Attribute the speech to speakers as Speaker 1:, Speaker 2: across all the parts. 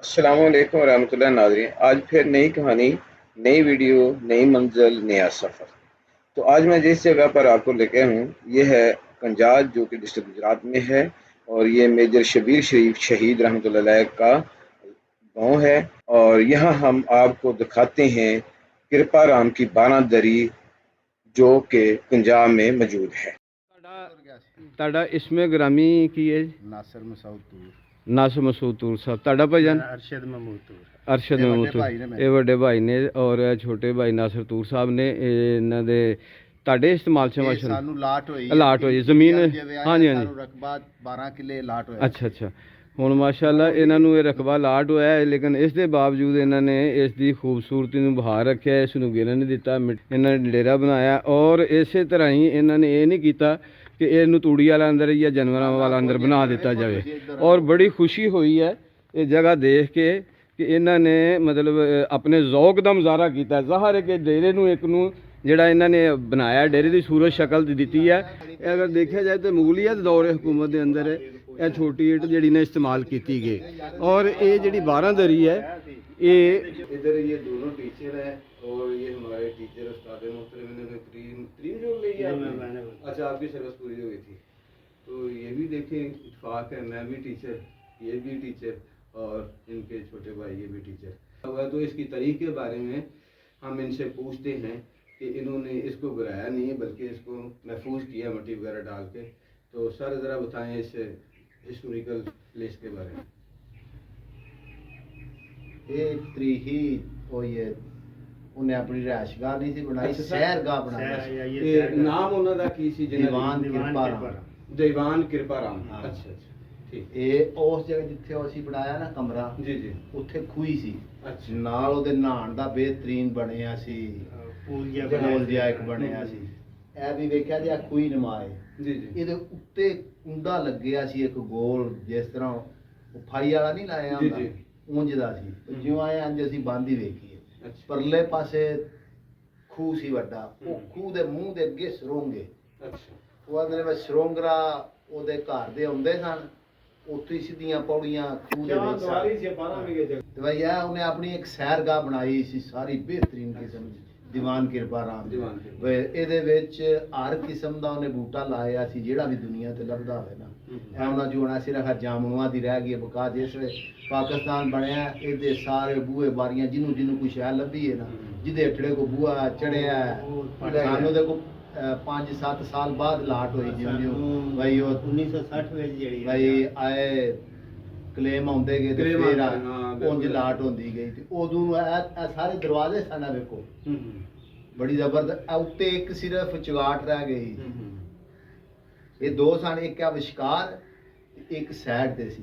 Speaker 1: अस्सलाम वालेकुम रहमतुल्लाह नाज़रीन। आज फिर नई कहानी, नई वीडियो, नई मंजिल, नया सफ़र। तो आज मैं जिस जगह पर आपको लेके हूँ ये है कंजाज, जो कि डिस्ट्रिक्ट गुजरात में है। और ये मेजर शबीर शरीफ शहीद रहमतुल्लाह अलैह का गाँव है। और यहाँ हम आपको दिखाते हैं कृपा राम की बारह दरी, जो कि पंजाब में मौजूद है।
Speaker 2: ਤੁਹਾਡਾ ਇਸਮੇ ਗ੍ਰਾਮੀ ਕੀ ਹੈ ਜੀ?
Speaker 3: ਨਾਸਰ ਮਸੂਦ ਤੂਰ
Speaker 2: ਨਾਸਰ ਮਸੂਦ ਤੂਰ ਸਾਹਿਬ। ਤੁਹਾਡਾ ਭਾਈਜਾਨ?
Speaker 3: ਅਰਸ਼ਦ ਮਹਿਮੂਦ ਤੂਰ।
Speaker 2: ਅਰਸ਼ਦ ਮਹਿਮੂਦ ਤੂਰ। ਇਹ ਵੱਡੇ ਭਾਈ ਨੇ ਔਰ ਇਹ ਛੋਟੇ ਭਾਈ ਨਾਸਰ ਤੂਰ ਸਾਹਿਬ ਨੇ। ਇਹਨਾਂ ਦੇ ਤੁਹਾਡੇ ਇਸਤੇਮਾਲ ਚ ਮਾਸ਼ਾ
Speaker 3: ਸਾਨੂੰ ਲਾਟ ਹੋਈ
Speaker 2: ਜ਼ਮੀਨ। ਹਾਂਜੀ
Speaker 3: ਸਾਨੂੰ ਰਕਬਾ 12 ਕਿੱਲੇ ਲਾਟ ਹੋਇਆ।
Speaker 2: ਅੱਛਾ। ਹੁਣ ਮਾਸ਼ਾਅੱਲਾ ਇਹਨਾਂ ਨੂੰ ਇਹ ਰਕਬਾ ਲਾਟ ਹੋਇਆ ਹੈ, ਲੇਕਿਨ ਇਸ ਦੇ ਬਾਵਜੂਦ ਇਹਨਾਂ ਨੇ ਇਸ ਦੀ ਖੂਬਸੂਰਤੀ ਨੂੰ ਬਹਾਰ ਰੱਖਿਆ, ਇਸ ਨੂੰ ਗਿਰਨ ਨਹੀਂ ਦਿੱਤਾ। ਇਹਨਾਂ ਨੇ ਡੇਰਾ ਬਣਾਇਆ ਔਰ ਇਸੇ ਤਰ੍ਹਾਂ ਹੀ ਇਹਨਾਂ ਨੇ ਇਹ ਨਹੀਂ ਕੀਤਾ ਕਿ ਇਹਨੂੰ ਤੂੜੀ ਵਾਲਾ ਅੰਦਰ ਜਾਂ ਜਾਨਵਰਾਂ ਵਾਲਾ ਅੰਦਰ ਬਣਾ ਦਿੱਤਾ ਜਾਵੇ। ਔਰ ਬੜੀ ਖੁਸ਼ੀ ਹੋਈ ਹੈ ਇਹ ਜਗ੍ਹਾ ਦੇਖ ਕੇ ਕਿ ਇਹਨਾਂ ਨੇ ਮਤਲਬ ਆਪਣੇ ਜ਼ੌਕ ਦਾ ਮੁਜ਼ਾਹਰਾ ਕੀਤਾ। ਜ਼ਾਹਰ ਹੈ ਕਿ ਡੇਰੇ ਨੂੰ ਇੱਕ ਨੂੰ ਜਿਹੜਾ ਇਹਨਾਂ ਨੇ ਬਣਾਇਆ, ਡੇਰੇ ਦੀ ਸੂਰਤ ਸ਼ਕਲ ਦਿੱਤੀ ਹੈ। ਅਗਰ ਦੇਖਿਆ ਜਾਏ ਤਾਂ ਮੁਗਲੀਅਤ ਦੌਰ ਹਕੂਮਤ ਦੇ ਅੰਦਰ ਇਹ ਛੋਟੀ ਇੱਟ ਜਿਹੜੀ ਨੇ ਇਸਤੇਮਾਲ ਕੀਤੀ ਗਈ। ਔਰ ਇਹ ਜਿਹੜੀ 12 ਦਰੀ ਹੈ ये इधर ये दोनों टीचर हैं और ये हमारे टीचर उस्ताद मोहतरम ने तरीन जो ली है आपने। अच्छा, आपकी सर्विस पूरी हो गई थी तो ये भी देखें इत्तेफाक है, मैं भी टीचर, ये भी टीचर और इनके छोटे भाई ये भी टीचर हुआ। तो इसकी तारीख के बारे में हम इनसे पूछते हैं कि इन्होंने इसको गिराया नहीं बल्कि इसको महफूज किया मट्टी वगैरह डाल के। तो सर ज़रा बताएं इस हिस्टोरिकल प्लेस के बारे में।
Speaker 3: एक तरीही होई है, ਉਹਨੇ ਆਪਣੀ ਰਿਹਾਇਸ਼ਗਾਹ ਨਹੀਂ ਸੀ ਬਣਾਈ, ਸਹਿਰਗਾਹ ਬਣਾਇਆ ਸੀ।
Speaker 2: ਤੇ ਨਾਮ ਉਹਨਾਂ ਦਾ ਕੀ ਸੀ?
Speaker 3: ਦੀਵਾਨ ਕਿਰਪਾ ਰਾਮ।
Speaker 2: ਦੀਵਾਨ ਕਿਰਪਾ ਰਾਮ। ਅੱਛਾ ਠੀਕ।
Speaker 3: ਇਹ ਉਸ ਜਗ੍ਹਾ ਜਿੱਥੇ ਅਸੀਂ ਬਣਾਇਆ ਨਾ ਕਮਰਾ,
Speaker 2: ਜੀ
Speaker 3: ਉੱਥੇ ਖੂਹੀ ਸੀ।
Speaker 2: ਅੱਛਾ।
Speaker 3: ਨਾਲ ਉਹਦੇ ਨਹਾਣ ਦਾ ਬਿਹਤਰੀਨ ਬਣਿਆ ਸੀ, ਪੂਲ ਜਿਹਾ ਇੱਕ ਬਣਿਆ ਸੀ। ਇਹ ਵੀ ਵੇਖਿਆ ਜੀ, ਖੂਹੀ ਨਮਾਏ
Speaker 2: ਜੀ।
Speaker 3: ਇਹਦੇ ਉੱਤੇ ਕੁੰਡਾ ਲੱਗਿਆ ਸੀ ਇੱਕ ਗੋਲ, ਜਿਸ ਤਰ੍ਹਾਂ ਉਹ ਫਾਈ ਵਾਲਾ ਨਹੀਂ ਲਾਇਆ ਹੁੰਦਾ, ਉਂਝ ਦਾ ਸੀ। ਜਿਉਂ ਆਏ ਅੰਜ ਅਸੀਂ ਬੰਦ ਹੀ ਵੇਖੀ। ਪਰਲੇ ਪਾਸੇ ਖੂਹ ਸੀ ਵੱਡਾ, ਉਹ ਖੂਹ ਦੇ ਮੂੰਹ ਦੇ ਅੱਗੇ ਸਰੋਂਗੇ। ਉਹ ਆਂਦੇ ਨੇ ਸਰੋਂਗਰਾ ਉਹਦੇ ਘਰ ਦੇ ਆਉਂਦੇ ਸਨ, ਉੱਥੇ ਹੀ ਸਿੱਧੀਆਂ ਪੌੜੀਆਂ ਖੂਹ ਦੇ ਵਿੱਚ ਤੇ ਬਈ ਇਹ ਉਹਨੇ ਆਪਣੀ ਇੱਕ ਸੈਰਗਾਹ ਬਣਾਈ ਸੀ, ਸਾਰੀ ਬਿਹਤਰੀਨ ਕਿਸਮ ਦੀ, ਦੀਵਾਨ ਕਿਰਪਾ ਰਾਮ। ਇਹਦੇ ਵਿੱਚ ਹਰ ਕਿਸਮ ਦਾ ਉਹਨੇ ਬੂਟਾ ਲਾਇਆ ਸੀ ਜਿਹੜਾ ਵੀ ਦੁਨੀਆ ਤੇ ਲੱਭਦਾ ਹੋਵੇ ਨਾ। ਉਹਨਾਂ ਜੋ ਹੋਣਾ ਸਿਰਫ ਜਾਮਨੂਆਂ ਦੀ ਰਹਿ ਗਈ ਬਕਾ। ਜਿਸ ਵੇਲੇ ਪਾਕਿਸਤਾਨ ਬਣਿਆ ਇਹਦੇ ਸਾਰੇ ਬੂਹੇ ਬਾਰੀਆਂ ਜਿਹਨੂੰ ਕੋਈ ਸ਼ੈ ਲੱਭੀ ਹੈ ਨਾ, ਜਿਹਦੇ ਹੱਟੜੇ ਕੋ ਬੂਹਾ ਚੜਿਆ ਸਾਨੂੰ ਦੇ ਕੋ 5-7 ਸਾਲ ਬਾਅਦ ਲਾਟ ਹੋਈ। ਜਿਉਂ ਭਾਈ ਉਹ 1960 ਵਿੱਚ ਜਿਹੜੀ ਭਾਈ ਆਏ ਕਲੇਮ ਆਉਂਦੇ ਗਏ ਤੇ ਫਿਰ ਉਂਝ ਲਾਟ ਹੁੰਦੀ ਗਈ। ਤੇ ਉਦੋਂ ਇਹ ਸਾਰੇ ਦਰਵਾਜ਼ੇ ਸਨ, ਵੇਖੋ ਬੜੀ ਜ਼ਬਰਦਸਤ। ਉੱਤੇ ਇੱਕ ਸਿਰਫ ਚੁਗਾਟ ਰਹਿ ਗਈ। ਇਹ ਦੋ ਸਨ, ਇੱਕ ਆ ਵਿਸ਼ਕਾਰ, ਇੱਕ ਸਾਈਡ ਤੇ ਸੀ,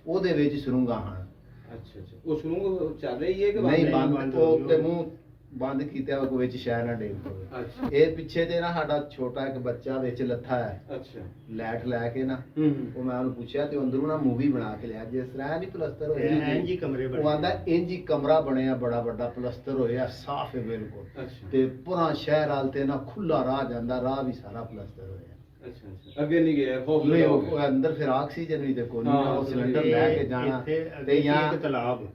Speaker 3: ਉਹਦੇ ਵਿੱਚ ਸਰੂੰਗਾ ਹਨ।
Speaker 2: ਅੱਛਾ। ਉਹ ਸਰੂੰਗ ਚੱਲ ਰਹੀ ਹੈ ਕਿ
Speaker 3: ਨਹੀਂ? ਬੰਦ। ਉਹ ਤੇ ਮੂੰਹ ਬੰਦ ਕੀਤਾ ਵਾ, ਕੋਈ ਵਿੱਚ ਸ਼ਹਿਰ ਨਾ ਡੇਗ ਪਵੇ।
Speaker 2: ਅੱਛਾ।
Speaker 3: ਇਹ ਪਿੱਛੇ ਤੇ ਨਾ ਸਾਡਾ ਛੋਟਾ ਇੱਕ ਬੱਚਾ ਵਿੱਚ ਲੱਥਾ ਹੈ।
Speaker 2: ਅੱਛਾ।
Speaker 3: ਲੈਟ ਲੈ ਕੇ ਨਾ, ਉਹ ਮੈਂ ਉਹਨੂੰ ਪੁੱਛਿਆ ਤੇ ਅੰਦਰੋਂ ਨਾ ਮੂਵੀ ਬਣਾ ਕੇ ਲਿਆ, ਜਿਸ ਤਰ੍ਹਾਂ ਨਹੀਂ ਪਲਸਤਰ ਹੋਇਆ ਇੰਜ ਹੀ ਕਮਰੇ ਬਣੇ। ਉਹ ਆਂਦਾ ਇੰਜ ਹੀ ਕਮਰਾ ਬਣਿਆ, ਬੜਾ ਵੱਡਾ ਪਲਸਤਰ ਹੋਇਆ, ਸਾਫ਼ ਹੈ ਬਿਲਕੁਲ। ਤੇ ਪੂਰਾ ਸ਼ਹਿਰ ਹਾਲ ਤੇ ਨਾ ਖੁੱਲਾ ਰਾਹ ਜਾਂਦਾ, ਰਾਹ ਵੀ ਸਾਰਾ ਪਲਸਤਰ ਹੋਇਆ।
Speaker 2: ਅੱਗੇ ਨਹੀਂ ਗਿਆ
Speaker 3: ਉਹ ਅੰਦਰ ਫਿਰ ਆਕਸੀਜਨ ਵੀ ਤੇ ਕੋਈ ਨਹੀਂ, ਉਹ ਸਿਲੰਡਰ ਲੈ ਕੇ ਜਾਣਾ। ਤੇ ਜਾਂ ਤਲਾਬ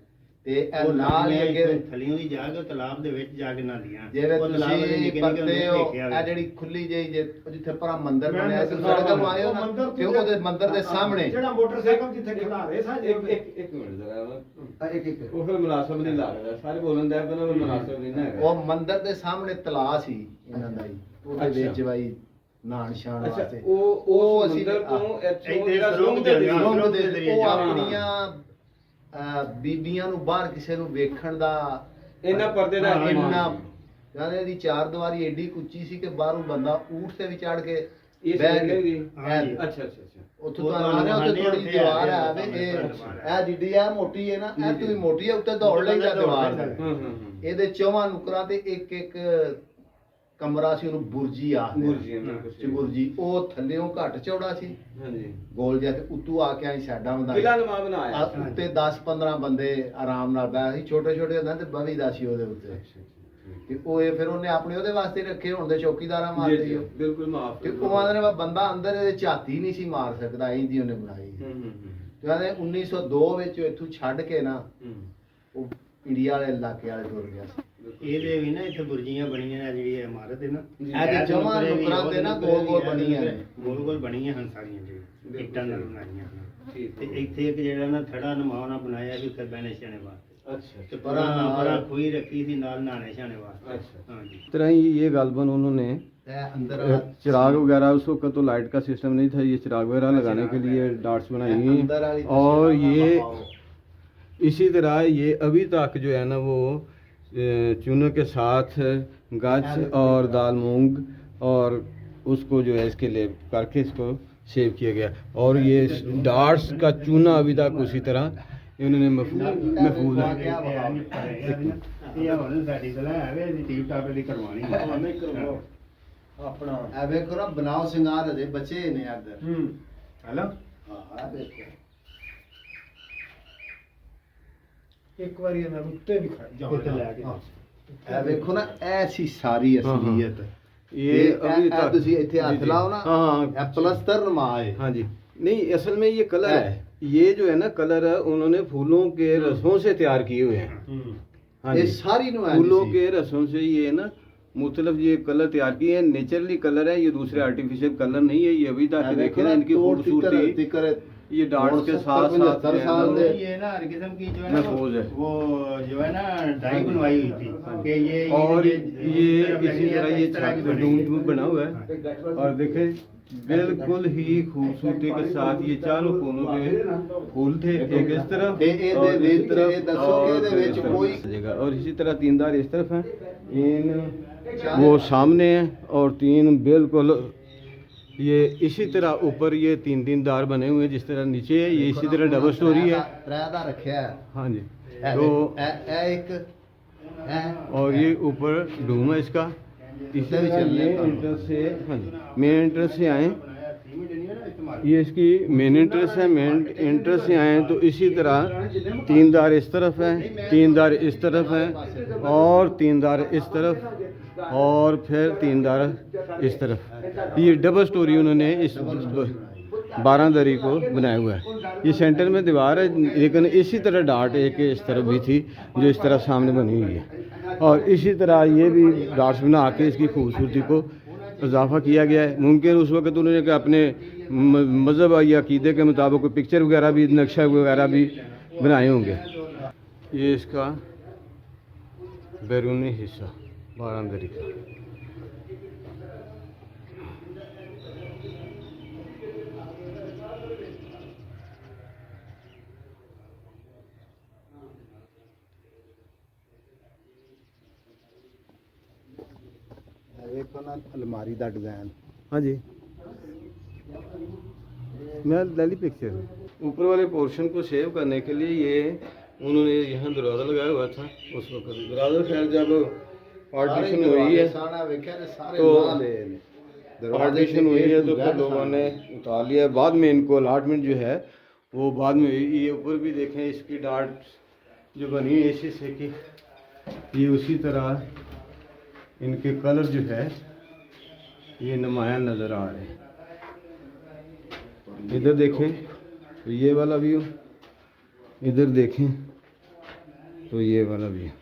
Speaker 3: ਤੇ ਇਹ ਨਾਲ ਹੀ ਅੱਗੇ ਥਲੀਆਂ ਦੀ ਜਾ ਕੇ ਤਲਾਬ ਦੇ ਵਿੱਚ ਜਾ ਕੇ ਨਹਾਉਂਦੀਆਂ। ਜਿਵੇਂ ਤੁਸੀਂ ਪਰਤੇ ਹੋ, ਇਹ ਜਿਹੜੀ ਖੁੱਲੀ ਜਿਹੀ ਜਿੱਥੇ ਪਰਾ ਮੰਦਿਰ ਬਣਿਆ ਸੀ, ਸੜਕ ਨੂੰ ਆਏ ਹੋ ਨਾ, ਤੇ ਉਹਦੇ ਮੰਦਿਰ ਦੇ ਸਾਹਮਣੇ
Speaker 4: ਜਿਹੜਾ ਮੋਟਰਸਾਈਕਲ ਜਿੱਥੇ ਖੜਾ ਰਹੇ ਸਾ।
Speaker 2: ਇੱਕ ਮਿੰਟ ਜ਼ਰਾ, ਇੱਕ ਉਹ ਫਿਰ ਮੁਨਾਸਬ ਨਹੀਂ ਲੱਗਦਾ, ਸਾਰੇ ਬੋਲਣ ਦਾ ਪਰ ਮੁਨਾਸਬ ਨਹੀਂ ਨਾ ਹੈਗਾ।
Speaker 3: ਉਹ ਮੰਦਿਰ ਦੇ ਸਾਹਮਣੇ ਤਲਾਅ ਸੀ ਇਹਨਾਂ ਦਾ ਹੀ, ਉਹਦੇ ਵਿੱਚ ਬਾਈ ਨਹਾਣ ਛਾਣ ਵਾਸਤੇ। ਉਹ ਅਸੀਂ ਉਹ ਆਪਣੀਆਂ ਬੀਬੀਆਂ ਨੂੰ ਬਾਹਰ ਕਿਸੇ ਨੂੰ ਵੇਖਣ ਦਾ
Speaker 2: ਇਹਨਾਂ ਪਰਦੇ ਦਾ
Speaker 3: ਇੰਨਾ ਕਹਿੰਦੇ ਇਹਦੀ ਚਾਰ ਦੀਵਾਰੀ ਏਡੀ ਉੱਚੀ ਸੀ ਕਿ ਬਾਹਰੋਂ ਬੰਦਾ ਊਠ ਤੇ ਵੀ ਚੜ ਕੇ ਬਹਿ ਗਿਆ।
Speaker 2: ਅੱਛਾ।
Speaker 3: ਉੱਥੇ ਤਾਂ ਆਨੇ ਉੱਤੇ ਥੋੜੀ ਦੀਵਾਰ ਹੈ ਵੇ, ਇਹ ਜਿੱਡੀ ਆ ਮੋਟੀ ਹੈ ਨਾ, ਇਹ ਤੋਂ ਵੀ ਮੋਟੀ ਹੈ, ਉੱਤੇ ਦੌੜ ਲੈਂਦਾ ਦੀਵਾਰ। ਇਹਦੇ ਚੌਵਾਂ ਨੁਕਰਾਂ ਤੇ ਇੱਕ ਕਮਰਾ ਸੀ, ਉਹਨੂੰ ਬੁਰਜੀ ਆਖਦੇ। ਬੁਰਜੀ ਉਹ ਥੱਲੇੋਂ ਘੱਟ ਚੌੜਾ ਸੀ, ਗੋਲ ਜਿਹਾ, ਤੇ ਉੱਤੋਂ ਆ ਕੇ ਆਈ ਸਾਡਾ ਬਣਾਇਆ। ਉੱਤੇ 10-15 ਬੰਦੇ ਆਰਾਮ ਨਾਲ ਬੈਠ ਸੀ, ਛੋਟੇ ਹੁੰਦੇ ਤੇ ਬਵੀਦਾ ਸੀ ਉਹਦੇ ਉੱਤੇ। ਤੇ ਉਹ ਇਹ ਫਿਰ ਉਹਨੇ ਆਪਣੇ ਉਹਦੇ ਵਾਸਤੇ ਰੱਖੇ, ਹੁਣ ਦੇ ਚੌਕੀਦਾਰਾਂ ਮਾਰਦੇ ਹੋ ਬਿਲਕੁਲ ਮਾਫ। ਤੇ ਉਹ ਆਂਦੇ ਨੇ ਬੰਦਾ ਅੰਦਰ ਇਹਦੇ ਝਾਤੀ ਨਹੀਂ ਸੀ ਮਾਰ ਸਕਦਾ, ਇੰਜ ਹੀ ਉਹਨੇ ਬਣਾਈ। ਤੇ ਕਹਿੰਦੇ 1902 ਵਿੱਚ ਇੱਥੋਂ ਛੱਡ ਕੇ ਨਾ ਉਹ ਇੰਡੀਆ ਵਾਲੇ ਇਲਾਕੇ ਵਾਲੇ ਟੁਰ ਗਿਆ ਸੀ।
Speaker 5: ਇਹਦੇ ਵੀ ਨਾ ਇੱਥੇ ਬੁਰਜੀਆਂ ਬਣੀਆਂ ਨੇ, ਜਿਹੜੀ ਇਮਾਰਤ ਹੈ ਨਾ
Speaker 3: ਇਹਦੇ ਜਮਾਂ ਨੁਕਰਾਂ ਤੇ ਨਾ ਗੋਲ ਗੋਲ ਬਣੀਆਂ ਨੇ।
Speaker 5: ਗੋਲ ਗੋਲ ਬਣੀਆਂ ਹਨ ਸਾਰੀਆਂ ਜੀ, ਇੱਟਾਂ ਨਾਲ ਬਣਾਈਆਂ ਹਨ।
Speaker 2: ਠੀਕ
Speaker 5: ਤੇ ਇੱਥੇ ਇੱਕ ਜਿਹੜਾ ਨਾ ਥੜਾ ਨਮਾਉਣਾ ਬਣਾਇਆ ਸੀ ਕਰਬੈ ਨਿਸ਼ਾਨੇ ਵਾਸਤੇ।
Speaker 2: अच्छा
Speaker 5: ਤੇ ਪਰਾਂ ਖੂਹੀ ਰੱਖੀ ਸੀ ਨਾਲ ਨਹਾਣੇ ਛਾਣੇ ਵਾਸਤੇ।
Speaker 2: अच्छा
Speaker 5: हाँ जी।
Speaker 2: इस तरह ही ये गालबन उन्होंने
Speaker 3: ਤੇ ਅੰਦਰ
Speaker 2: चिराग वगैरह, उस वक्त तो लाइट का सिस्टम नहीं था, ये चिराग वगैरह लगाने के लिए डार्ट्स बनाई हुई
Speaker 3: अंदर वाली
Speaker 2: हैं। और ये
Speaker 3: पाओ।
Speaker 2: इसी तरह ये अभी तक जो है ना वो चूने के साथ गच और दाल मूंग और उसको जो है इसके लिए करके इसको सेव किया गया। और ये डार्ट्स का चूना अभी तक उसी तरह इन्होंने महफूज है।
Speaker 5: ਇਹ ਹੁਣ ਸਾਡੀ ਸਲਾਹ ਹੈ ਵੀ ਅਸੀਂ ਟੀਪ ਟਾਪ ਦੀ ਕਰਵਾਉਣੀ ਹੈ।
Speaker 4: ਆਪਣਾ
Speaker 3: ਇਹ ਵੇਖੋ ਨਾ ਬਣਾਓ ਸਿੰਗਾਰ ਦੇ ਬੱਚੇ ਨੇ ਇੱਧਰ।
Speaker 5: ਹੈਲੋ
Speaker 3: ਹਾਂ ਵੇਖੋ
Speaker 4: ਇੱਕ ਵਾਰੀ ਇਹਨਾਂ ਨੂੰ ਉੱਤੇ ਵੀ ਖਾ
Speaker 5: ਇੱਥੇ ਲੈ ਕੇ
Speaker 3: ਇਹ ਵੇਖੋ ਨਾ ਇਹ ਸੀ ਸਾਰੀ ਅਸਲੀਅਤ।
Speaker 2: ये अभी
Speaker 3: ਇਹ
Speaker 2: तक
Speaker 3: ਤੁਸੀਂ ਇੱਥੇ ਹੱਥ
Speaker 2: जी, जी।
Speaker 3: ਲਾਓ ਨਾ
Speaker 2: हाँ हाँ
Speaker 3: ਇਹ ਪਲਸਤਰ ਨੁਮਾ ਹੈ।
Speaker 2: हाँ जी। नहीं, असल में ये कलर है, ये जो है ना कलर है उन्होंने फूलों के रसों से तैयार किए हुए हैं। हाँ
Speaker 3: ਇਹ
Speaker 2: जी।
Speaker 3: ਸਾਰੀ ਨੁਮਾਇੰਦਗੀ
Speaker 2: फूलों
Speaker 3: ਸੀ।
Speaker 2: के रसों से ये ना मुख्तलिफ ये कलर तैयार किए हैं, नेचुरली कलर है, ये दूसरे आर्टिफिशियल कलर नहीं है। ये अभी तक
Speaker 3: ਇਹ
Speaker 2: देखे
Speaker 3: ਵੇਖੋ
Speaker 2: ना
Speaker 3: ना
Speaker 2: इनकी
Speaker 3: तोड़
Speaker 2: खूबसूरती,
Speaker 3: तिकर
Speaker 2: ये डार्ट्स के साथ साथ
Speaker 3: 70 साल
Speaker 2: जो है
Speaker 3: दे
Speaker 5: ये ना हर किस्म की जो है ना
Speaker 2: महफूज है।
Speaker 5: वो जो है ना डाई बनवाई हुई थी कि ये
Speaker 2: ना, और ये
Speaker 5: तरफ
Speaker 2: इसी
Speaker 5: लगनी है,
Speaker 2: तरह ये
Speaker 5: इस तरह की
Speaker 2: छत
Speaker 5: बनेगी।
Speaker 2: डूम बना हुआ है। और देखे बिल्कुल ही खूबसूरती के साथ ये चारों कोनों के फूल थे, एक इस तरफ
Speaker 3: ਤੇ ਇਹਦੇ
Speaker 2: और इस
Speaker 3: ਵਿੱਚ
Speaker 2: तरफ
Speaker 3: ਇਹ ਦੱਸੋ ਕਿ
Speaker 2: और
Speaker 3: ਇਹਦੇ
Speaker 2: फिर
Speaker 3: ਵਿੱਚ
Speaker 2: इस तरफ
Speaker 3: ਕੋਈ
Speaker 2: सजेगा। और इसी तरह तीनदार इस तरफ हैं, इन वो सामने हैं और तीन बिल्कुल ये इसी तरह ऊपर ये तीन तीन दार बने हुए हैं, जिस तरह नीचे है ये इसी तरह डबल स्टोरी है।
Speaker 3: ਤਰੇ ਦਾ ਰੱਖਿਆ ਹੈ।
Speaker 2: हाँ जी।
Speaker 3: ਇਹ
Speaker 2: तो
Speaker 3: ਇਹ ਇੱਕ ਇਹ
Speaker 2: और ये ऊपर डूम है इसका। इसी
Speaker 3: इससे भी
Speaker 2: तरह
Speaker 3: चलने
Speaker 2: ये
Speaker 3: का।
Speaker 2: एंट्रेंस से, हाँ जी, मेन एंट्रेंस से आए,
Speaker 5: सीमेंट नहीं है ना इस्तेमाल।
Speaker 2: ये इसकी मेन एंट्रेंस है। मेन एंट्रेंस से आए तो इसी तरह तीन दार इस तरफ है, तीन दार इस तरफ है और तीन दार इस तरफ और फिर तीन दार इस तरफ। ये डबल स्टोरी उन्होंने इस 12 दरी को बनाया हुआ है। ये सेंटर में दीवार है, लेकिन इसी तरह डार्ट एक इस तरफ भी थी जो इस तरह सामने बनी हुई है। और इसी तरह ये भी डार्ट्स बना के इसकी खूबसूरती को इजाफा किया गया है। मुमकिन उस वक्त उन्होंने कि अपने मज़हब या अकीदे के मुताबिक कोई पिक्चर वगैरह भी, नक्शा वगैरह भी बनाए होंगे। ये इसका बैरूनी हिस्सा बारांदरी का।
Speaker 3: ਇਹ ਵੇਖੋ ਨਾ ਅਲਮਾਰੀ ਦਾ ਡਿਜ਼ਾਈਨ।
Speaker 2: हाँ जी, मैं दिल्ली पिक्चर। ऊपर वाले पोर्शन को सेव करने के लिए ये उन्होंने यहाँ दरवाज़ा लगाया हुआ था उस वक्त। दरवाज़ा खैर जब पार्टीशन हुई है
Speaker 3: ਸਾਰਾ ਵੇਖਿਆ ਤੇ ਸਾਰੇ
Speaker 2: तो
Speaker 3: ਲਾ ਲਏ ਨੇ।
Speaker 2: पार्टीशन हुई है तो फिर लोगों ने उतार लिया है। बाद में इनको अलाटमेंट जो है वो बाद में हुई। ये ऊपर भी देखें इसकी डार्ट जो बनी है इसी से कि ये उसी तरह इनके कलर जो है ये नुमायाँ नज़र आ रहे हैं। इधर देखें तो ये वाला व्यू, इधर देखें तो ये वाला व्यू।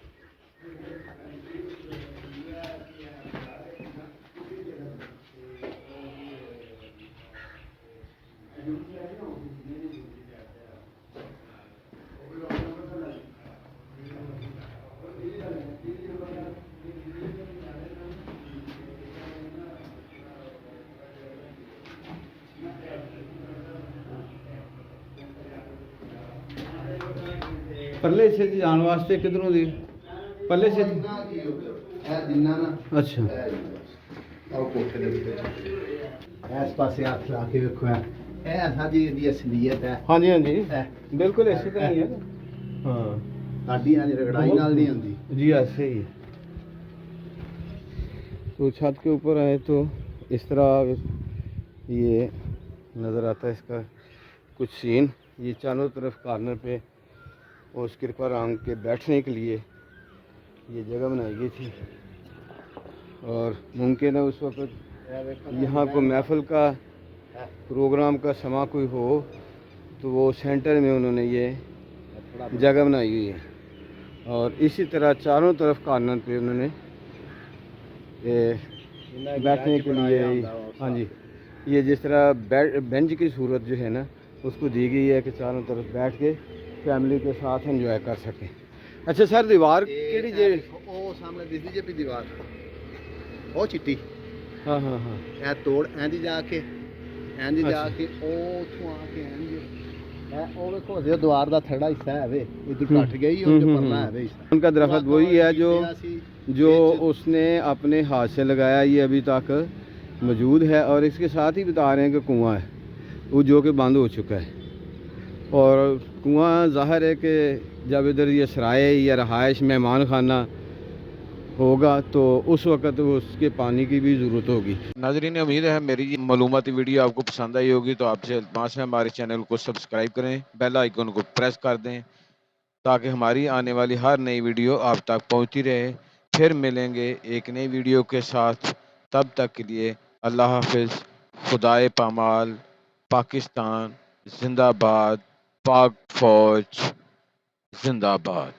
Speaker 2: परले से जाने वास्ते किधरों दी परले से
Speaker 3: ਇਹ ਜਿੰਨਾ ਨਾ
Speaker 2: अच्छा
Speaker 3: ਆਹ ਕੋਠੇ ਦੇ ਉੱਤੇ ਇਸ ਪਾਸੇ ਹੱਥ ਲਾ ਕੇ ਵੇਖੋ ਇਹ ਸਾਡੀ ਇਹਦੀ ਅਸਲੀਅਤ ਹੈ।
Speaker 2: हाँ जी हाँ जी
Speaker 3: ਇਹ
Speaker 2: बिल्कुल ऐसे तो नहीं है। हाँ
Speaker 3: ਸਾਡੀ ਐਂ ਰਗੜਾਈ ਨਾਲ ਨਹੀਂ ਹੁੰਦੀ।
Speaker 2: जी ऐसे ही है। तो छत के ऊपर आए तो इस तरह ये नज़र आता है इसका कुछ सीन। ये चारों तरफ कॉर्नर पे उस कृपा राम के बैठने के लिए ये जगह बनाई गई थी। और मुमकिन है उस वक्त यहाँ को महफिल का प्रोग्राम का समा कोई हो तो वो सेंटर में उन्होंने ये जगह बनाई हुई है और इसी तरह चारों तरफ कॉर्नर पे उन्होंने ये बैठने के लिए, हाँ जी, ये जिस तरह बेंच की सूरत जो है ना उसको दी गई है कि चारों तरफ बैठ के फैमिली के साथ एंजॉय कर सकें। अच्छा सर, दीवार केड़ी जे
Speaker 3: ਉਹ ਸਾਹਮਣੇ ਦਿਸਦੀ ਜੇ ਪਈ ਦੀਵਾਰ ਉਹ ਚਿੱਟੀ
Speaker 2: हाँ हाँ हाँ
Speaker 3: ਇਹ ਤੋੜ ਐਂਦੀ ਜਾ ਕੇ ਐਂਦੀ ਜਾ
Speaker 2: ਅੱਛਾ।
Speaker 3: ਕੇ ਉਹ ਉੱਥੋਂ ਆ ਕੇ ਐਂਦੀ ਇਹ ਉਹ ਵੇਖੋ ਜੇ ਦੀਵਾਰ ਦਾ ਥੜਾ ਹਿੱਸਾ ਹੈ ਵੇ ਇਧਰ
Speaker 2: हम्म,
Speaker 3: ਟੱਟ ਗਈ ਉਹ ਤੇ ਪਰਲਾ ਹੈ ਵੇ ਹਿੱਸਾ
Speaker 2: उनका दरख्त वही है जो जो
Speaker 3: ਵਿੱਚ-
Speaker 2: उसने अपने हाथ से लगाया, ये अभी तक मौजूद है और इसके साथ ही बता रहे हैं कि कुआं है वो जो कि बंद हो चुका है और कुआं ज़ाहिर है कि जब इधर ये सराय या रहायश मेहमान खाना होगा तो उस वक़्त उसके पानी की भी ज़रूरत होगी।
Speaker 1: नाजरीन, उम्मीद है मेरी ये मालूमाती वीडियो आपको पसंद आई होगी, तो आपसे अल्तमास है हमारे चैनल को सब्सक्राइब करें, बेल आइकन को प्रेस कर दें ताकि हमारी आने वाली हर नई वीडियो आप तक पहुंचती रहे। फिर मिलेंगे एक नई वीडियो के साथ, तब तक के लिए अल्लाह हाफिज़, खुदाए पामाल, पाकिस्तान जिंदाबाद, पाक फौज जिंदाबाद।